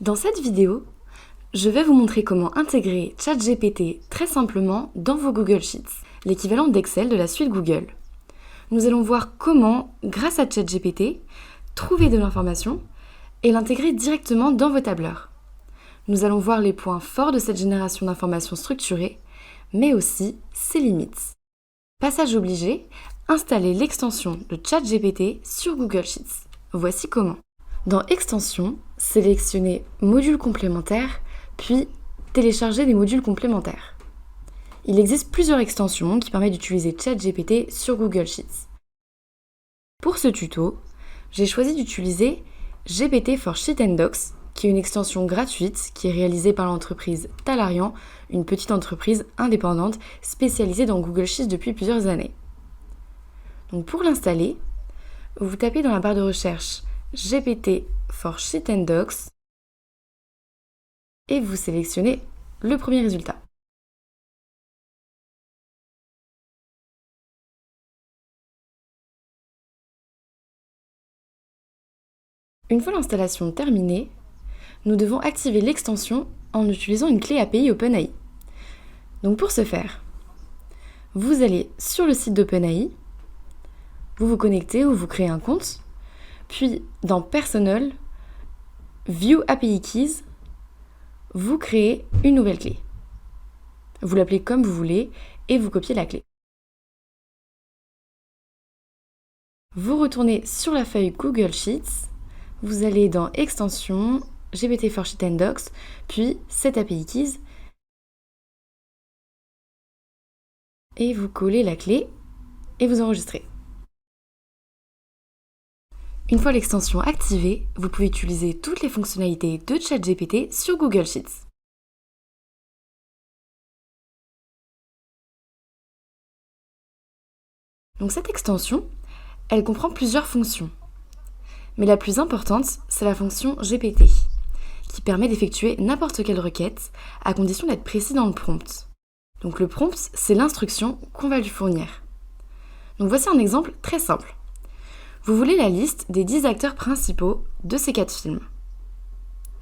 Dans cette vidéo, je vais vous montrer comment intégrer ChatGPT très simplement dans vos Google Sheets, l'équivalent d'Excel de la suite Google. Nous allons voir comment, grâce à ChatGPT, trouver de l'information et l'intégrer directement dans vos tableurs. Nous allons voir les points forts de cette génération d'informations structurées, mais aussi ses limites. Passage obligé, installez l'extension de ChatGPT sur Google Sheets. Voici comment. Dans Extensions, sélectionnez Modules complémentaires, puis téléchargez des modules complémentaires. Il existe plusieurs extensions qui permettent d'utiliser ChatGPT sur Google Sheets. Pour ce tuto, j'ai choisi d'utiliser GPT for Sheets and Docs, qui est une extension gratuite qui est réalisée par l'entreprise Talarian, une petite entreprise indépendante spécialisée dans Google Sheets depuis plusieurs années. Donc pour l'installer, vous tapez dans la barre de recherche GPT for Sheets and Docs et vous sélectionnez le premier résultat. Une fois l'installation terminée, nous devons activer l'extension en utilisant une clé API OpenAI. Donc pour ce faire, vous allez sur le site d'OpenAI, vous vous connectez ou vous créez un compte, puis dans Personal, View API Keys, vous créez une nouvelle clé. Vous l'appelez comme vous voulez et vous copiez la clé. Vous retournez sur la feuille Google Sheets, vous allez dans Extensions, GPT for Sheets and Docs, puis Set API Keys, et vous collez la clé et vous enregistrez. Une fois l'extension activée, vous pouvez utiliser toutes les fonctionnalités de ChatGPT sur Google Sheets. Donc cette extension, elle comprend plusieurs fonctions. Mais la plus importante, c'est la fonction GPT, qui permet d'effectuer n'importe quelle requête, à condition d'être précis dans le prompt. Donc le prompt, c'est l'instruction qu'on va lui fournir. Donc voici un exemple très simple. Vous voulez la liste des 10 acteurs principaux de ces 4 films.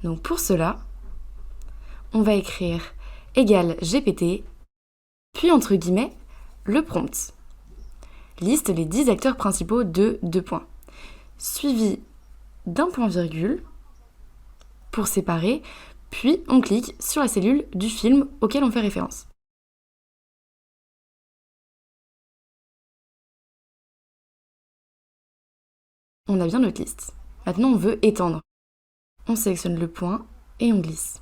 Donc pour cela, on va écrire égale GPT, puis entre guillemets, le prompt. Liste les 10 acteurs principaux de 2 points, suivi d'un point-virgule pour séparer, puis on clique sur la cellule du film auquel on fait référence. On a bien notre liste. Maintenant, on veut étendre. On sélectionne le point et on glisse.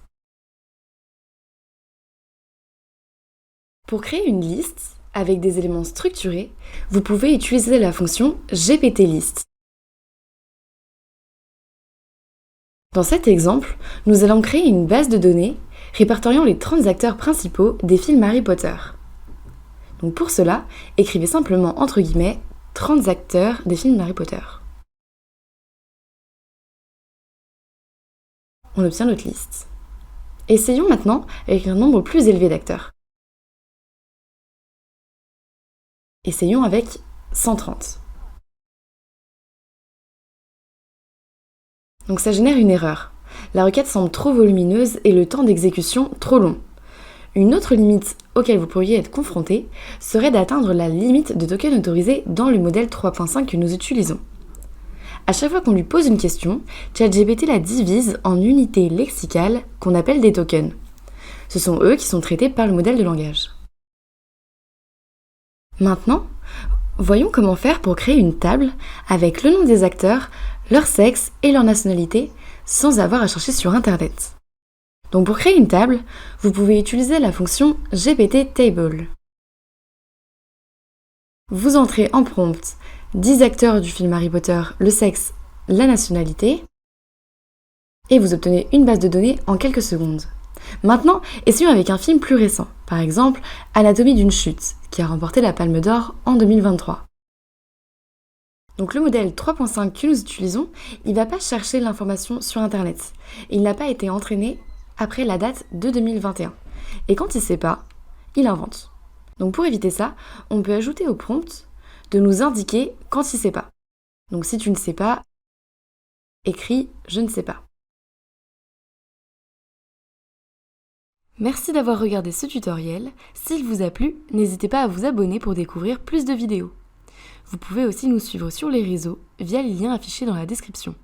Pour créer une liste avec des éléments structurés, vous pouvez utiliser la fonction GPT-List. Dans cet exemple, nous allons créer une base de données répertoriant les 30 acteurs principaux des films Harry Potter. Donc pour cela, écrivez simplement entre guillemets 30 acteurs des films Harry Potter. On obtient notre liste. Essayons maintenant avec un nombre plus élevé d'acteurs. Essayons avec 130. Donc ça génère une erreur. La requête semble trop volumineuse et le temps d'exécution trop long. Une autre limite auquel vous pourriez être confronté serait d'atteindre la limite de tokens autorisés dans le modèle 3.5 que nous utilisons. À chaque fois qu'on lui pose une question, ChatGPT la divise en unités lexicales qu'on appelle des tokens. Ce sont eux qui sont traités par le modèle de langage. Maintenant, voyons comment faire pour créer une table avec le nom des acteurs, leur sexe et leur nationalité sans avoir à chercher sur Internet. Donc pour créer une table, vous pouvez utiliser la fonction GPT Table. Vous entrez en prompt 10 acteurs du film Harry Potter, le sexe, la nationalité, et vous obtenez une base de données en quelques secondes. Maintenant, essayons avec un film plus récent, par exemple Anatomie d'une chute, qui a remporté la Palme d'Or en 2023. Donc le modèle 3.5 que nous utilisons, il ne va pas chercher l'information sur Internet. Il n'a pas été entraîné après la date de 2021. Et quand il ne sait pas, il invente. Donc pour éviter ça, on peut ajouter au prompt de nous indiquer quand il ne sait pas. Donc si tu ne sais pas, écris « je ne sais pas ». Merci d'avoir regardé ce tutoriel. S'il vous a plu, n'hésitez pas à vous abonner pour découvrir plus de vidéos. Vous pouvez aussi nous suivre sur les réseaux via les liens affichés dans la description.